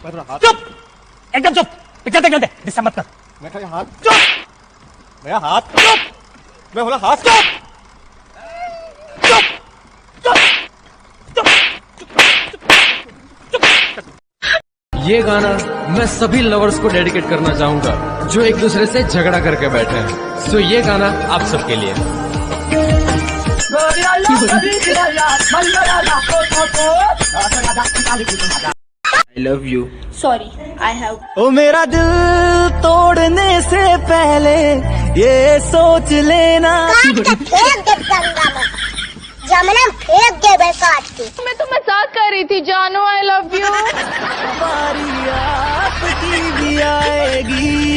चुप, एकदम चुप। पिक्चर देखने दे, डिस्टर्ब मत कर। मैं खाली हाथ। चुप, मेरा हाथ। चुप, मैं बोला हाथ। चुप, चुप, चुप, चुप। ये गाना मैं सभी लवर्स को डेडिकेट करना चाहूंगा जो एक दूसरे से झगड़ा करके बैठे हैं। सो ये गाना आप सबके लिए। I love you. Sorry, I have. ओ मेरा दिल तोड़ने से पहले ये सोच लेना। जमना फेंक दे बे काट के। मैं तो मजाक कर रही थी जानू, I love you. बारी आपकी भी आएगी।